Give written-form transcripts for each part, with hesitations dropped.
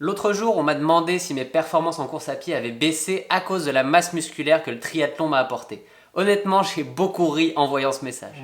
L'autre jour, on m'a demandé si mes performances en course à pied avaient baissé à cause de la masse musculaire que le triathlon m'a apportée. Honnêtement, j'ai beaucoup ri en voyant ce message.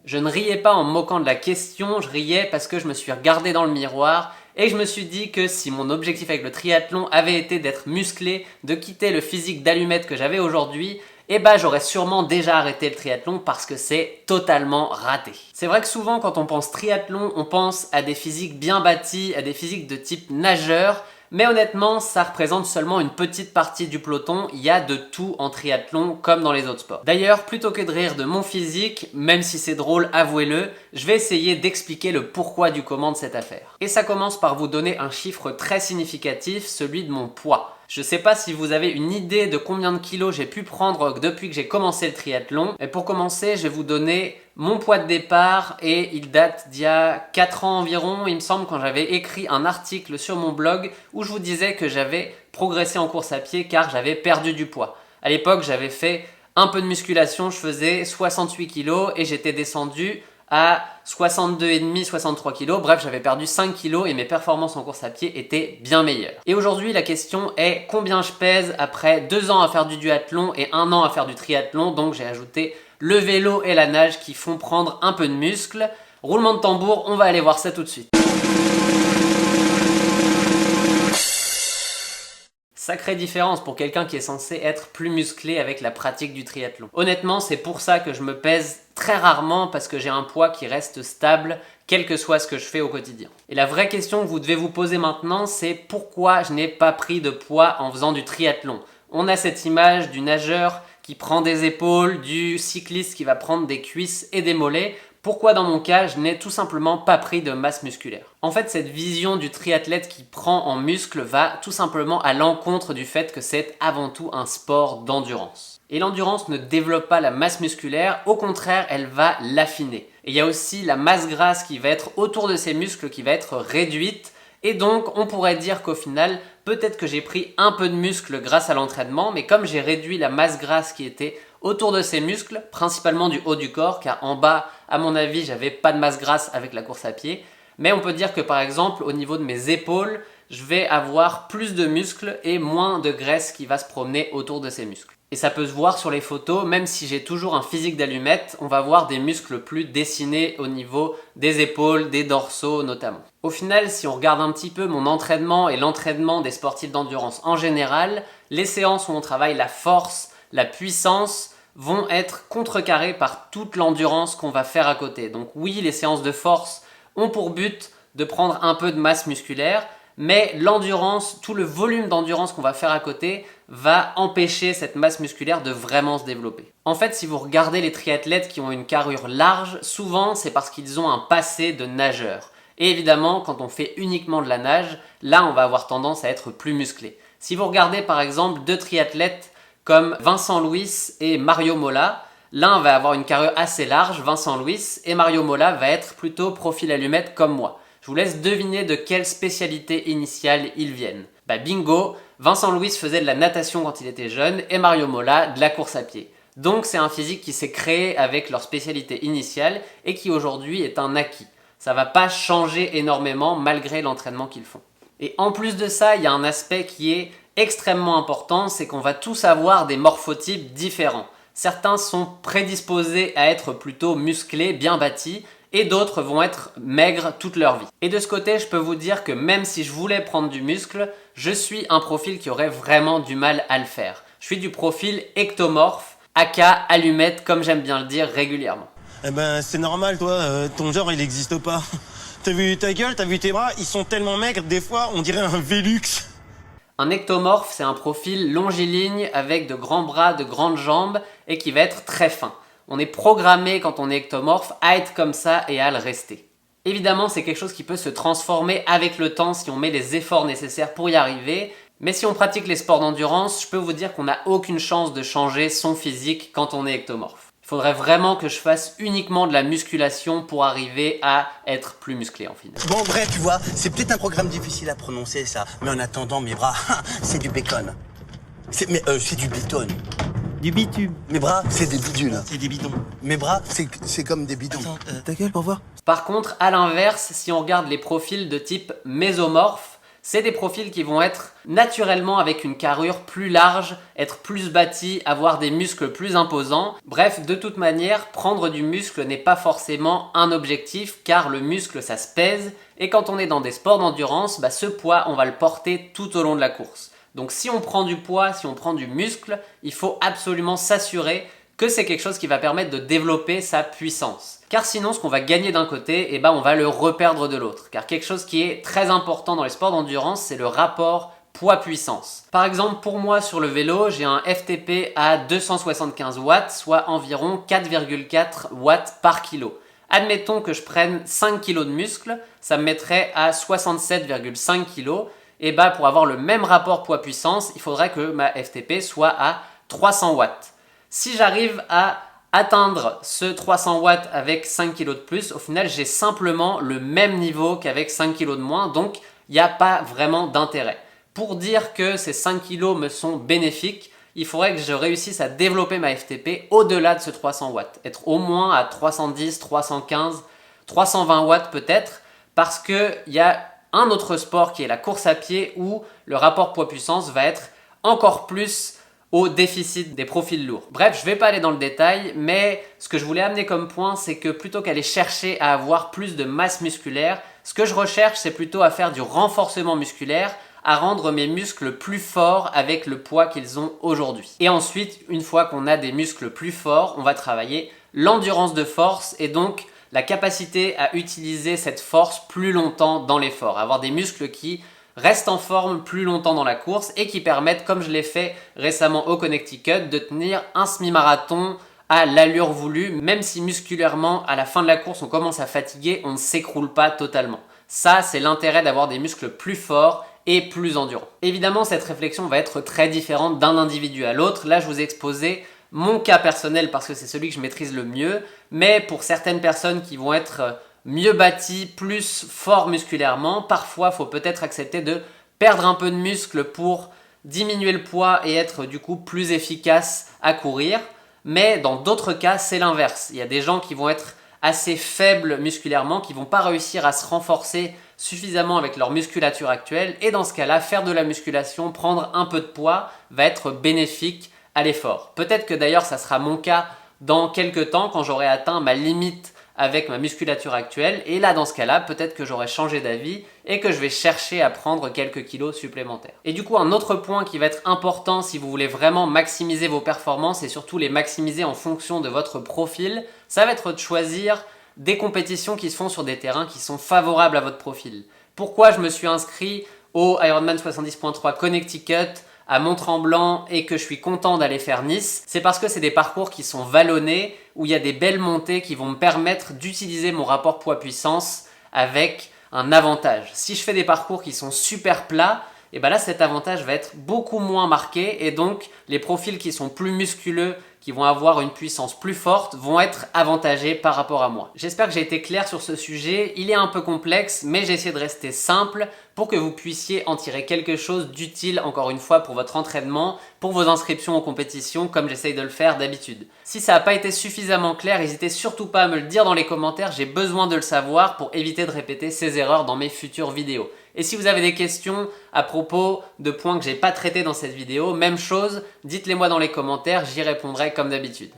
Je ne riais pas en me moquant de la question, je riais parce que je me suis regardé dans le miroir et je me suis dit que si mon objectif avec le triathlon avait été d'être musclé, de quitter le physique d'allumette que j'avais aujourd'hui, eh ben j'aurais sûrement déjà arrêté le triathlon parce que c'est totalement raté. C'est vrai que souvent quand on pense triathlon, on pense à des physiques bien bâtis, à des physiques de type nageur, mais honnêtement, ça représente seulement une petite partie du peloton, il y a de tout en triathlon comme dans les autres sports. D'ailleurs, plutôt que de rire de mon physique, même si c'est drôle, avouez-le, je vais essayer d'expliquer le pourquoi du comment de cette affaire. Et ça commence par vous donner un chiffre très significatif, celui de mon poids. Je sais pas si vous avez une idée de combien de kilos j'ai pu prendre depuis que j'ai commencé le triathlon. Et pour commencer, je vais vous donner mon poids de départ et il date d'il y a 4 ans environ, il me semble, quand j'avais écrit un article sur mon blog où je vous disais que j'avais progressé en course à pied car j'avais perdu du poids. À l'époque, j'avais fait un peu de musculation, je faisais 68 kilos et j'étais descendu à 62,5, 63 kg. Bref, j'avais perdu 5 kg et mes performances en course à pied étaient bien meilleures. Et aujourd'hui, la question est combien je pèse après 2 ans à faire du duathlon et 1 an à faire du triathlon. Donc j'ai ajouté le vélo et la nage qui font prendre un peu de muscle. Roulement de tambour, on va aller voir ça tout de suite. Sacrée différence pour quelqu'un qui est censé être plus musclé avec la pratique du triathlon. Honnêtement, c'est pour ça que je me pèse très rarement parce que j'ai un poids qui reste stable, quel que soit ce que je fais au quotidien. Et la vraie question que vous devez vous poser maintenant, c'est pourquoi je n'ai pas pris de poids en faisant du triathlon. On a cette image du nageur qui prend des épaules, du cycliste qui va prendre des cuisses et des mollets. Pourquoi dans mon cas, je n'ai tout simplement pas pris de masse musculaire? En fait, cette vision du triathlète qui prend en muscle va tout simplement à l'encontre du fait que c'est avant tout un sport d'endurance. Et l'endurance ne développe pas la masse musculaire, au contraire, elle va l'affiner. Et il y a aussi la masse grasse qui va être autour de ces muscles qui va être réduite. Et donc, on pourrait dire qu'au final, peut-être que j'ai pris un peu de muscle grâce à l'entraînement, mais comme j'ai réduit la masse grasse qui était autour de ces muscles, principalement du haut du corps, car en bas, à mon avis, j'avais pas de masse grasse avec la course à pied. Mais on peut dire que par exemple, au niveau de mes épaules, je vais avoir plus de muscles et moins de graisse qui va se promener autour de ces muscles. Et ça peut se voir sur les photos, même si j'ai toujours un physique d'allumette, on va voir des muscles plus dessinés au niveau des épaules, des dorsaux notamment. Au final, si on regarde un petit peu mon entraînement et l'entraînement des sportifs d'endurance en général, les séances où on travaille la force, la puissance, vont être contrecarrées par toute l'endurance qu'on va faire à côté. Donc oui, les séances de force ont pour but de prendre un peu de masse musculaire, mais l'endurance, tout le volume d'endurance qu'on va faire à côté va empêcher cette masse musculaire de vraiment se développer. En fait, si vous regardez les triathlètes qui ont une carrure large, souvent c'est parce qu'ils ont un passé de nageur. Et évidemment, quand on fait uniquement de la nage, là on va avoir tendance à être plus musclé. Si vous regardez par exemple deux triathlètes comme Vincent Luis et Mario Mola, l'un va avoir une carrure assez large, Vincent Luis, et Mario Mola va être plutôt profil allumette comme moi. Je vous laisse deviner de quelle spécialité initiale ils viennent. Bah bingo, Vincent Luis faisait de la natation quand il était jeune et Mario Mola de la course à pied. Donc c'est un physique qui s'est créé avec leur spécialité initiale et qui aujourd'hui est un acquis. Ça va pas changer énormément malgré l'entraînement qu'ils font. Et en plus de ça, il y a un aspect qui est extrêmement important, c'est qu'on va tous avoir des morphotypes différents. Certains sont prédisposés à être plutôt musclés, bien bâtis, et d'autres vont être maigres toute leur vie. Et de ce côté, je peux vous dire que même si je voulais prendre du muscle, je suis un profil qui aurait vraiment du mal à le faire. Je suis du profil ectomorphe, aka allumette, comme j'aime bien le dire régulièrement. Eh ben c'est normal toi, ton genre il n'existe pas. T'as vu ta gueule, t'as vu tes bras, ils sont tellement maigres, des fois on dirait un Vélux. Un ectomorphe, c'est un profil longiligne avec de grands bras, de grandes jambes et qui va être très fin. On est programmé quand on est ectomorphe à être comme ça et à le rester. Évidemment, c'est quelque chose qui peut se transformer avec le temps si on met les efforts nécessaires pour y arriver. Mais si on pratique les sports d'endurance, je peux vous dire qu'on n'a aucune chance de changer son physique quand on est ectomorphe. Il faudrait vraiment que je fasse uniquement de la musculation pour arriver à être plus musclé en final. Bon, bref, tu vois, c'est peut-être un programme difficile à prononcer, ça. Mais en attendant, mes bras, c'est du bacon. C'est du béton. Du bitume. Mes bras, c'est des bidules. C'est des bidons. Mes bras, c'est comme des bidons. Attends, ta gueule pour voir. Par contre, à l'inverse, si on regarde les profils de type mésomorphe, c'est des profils qui vont être naturellement avec une carrure plus large, être plus bâtis, avoir des muscles plus imposants. Bref, de toute manière, prendre du muscle n'est pas forcément un objectif car le muscle ça se pèse et quand on est dans des sports d'endurance, ce poids on va le porter tout au long de la course. Donc si on prend du poids, si on prend du muscle, il faut absolument s'assurer que c'est quelque chose qui va permettre de développer sa puissance. Car sinon, ce qu'on va gagner d'un côté, on va le reperdre de l'autre. Car quelque chose qui est très important dans les sports d'endurance, c'est le rapport poids-puissance. Par exemple, pour moi sur le vélo, j'ai un FTP à 275 watts, soit environ 4,4 watts par kilo. Admettons que je prenne 5 kg de muscle, ça me mettrait à 67,5 kg. Et pour avoir le même rapport poids-puissance, il faudrait que ma FTP soit à 300 watts. Si j'arrive à atteindre ce 300 watts avec 5 kg de plus, au final j'ai simplement le même niveau qu'avec 5 kg de moins, donc il n'y a pas vraiment d'intérêt. Pour dire que ces 5 kg me sont bénéfiques, il faudrait que je réussisse à développer ma FTP au-delà de ce 300 watts, être au moins à 310, 315, 320 watts peut-être, parce qu'il y a un autre sport qui est la course à pied où le rapport poids-puissance va être encore plus au déficit des profils lourds. Bref, je ne vais pas aller dans le détail, mais ce que je voulais amener comme point, c'est que plutôt qu'aller chercher à avoir plus de masse musculaire, ce que je recherche, c'est plutôt à faire du renforcement musculaire, à rendre mes muscles plus forts avec le poids qu'ils ont aujourd'hui. Et ensuite, une fois qu'on a des muscles plus forts, on va travailler l'endurance de force et donc la capacité à utiliser cette force plus longtemps dans l'effort, avoir des muscles qui restent en forme plus longtemps dans la course et qui permettent, comme je l'ai fait récemment au Connecticut, de tenir un semi-marathon à l'allure voulue, même si musculairement, à la fin de la course, on commence à fatiguer, on ne s'écroule pas totalement. Ça, c'est l'intérêt d'avoir des muscles plus forts et plus endurants. Évidemment, cette réflexion va être très différente d'un individu à l'autre. Là, je vous ai exposé mon cas personnel parce que c'est celui que je maîtrise le mieux, mais pour certaines personnes qui vont être mieux bâties, plus forts musculairement, parfois il faut peut-être accepter de perdre un peu de muscle pour diminuer le poids et être du coup plus efficace à courir. Mais dans d'autres cas, c'est l'inverse. Il y a des gens qui vont être assez faibles musculairement, qui vont pas réussir à se renforcer suffisamment avec leur musculature actuelle. Et dans ce cas-là, faire de la musculation, prendre un peu de poids va être bénéfique à l'effort. Peut-être que d'ailleurs ça sera mon cas dans quelques temps quand j'aurai atteint ma limite avec ma musculature actuelle et là dans ce cas-là peut-être que j'aurai changé d'avis et que je vais chercher à prendre quelques kilos supplémentaires. Et du coup un autre point qui va être important si vous voulez vraiment maximiser vos performances et surtout les maximiser en fonction de votre profil, ça va être de choisir des compétitions qui se font sur des terrains qui sont favorables à votre profil. Pourquoi je me suis inscrit au Ironman 70.3 Connecticut à Mont-Tremblant et que je suis content d'aller faire Nice, c'est parce que c'est des parcours qui sont vallonnés, où il y a des belles montées qui vont me permettre d'utiliser mon rapport poids-puissance avec un avantage. Si je fais des parcours qui sont super plats, et là cet avantage va être beaucoup moins marqué et donc les profils qui sont plus musculeux, qui vont avoir une puissance plus forte, vont être avantagés par rapport à moi. J'espère que j'ai été clair sur ce sujet, il est un peu complexe, mais j'ai essayé de rester simple pour que vous puissiez en tirer quelque chose d'utile, encore une fois, pour votre entraînement, pour vos inscriptions aux compétitions, comme j'essaye de le faire d'habitude. Si ça n'a pas été suffisamment clair, n'hésitez surtout pas à me le dire dans les commentaires, j'ai besoin de le savoir pour éviter de répéter ces erreurs dans mes futures vidéos. Et si vous avez des questions à propos de points que j'ai pas traités dans cette vidéo, même chose, dites-les moi dans les commentaires, j'y répondrai comme d'habitude.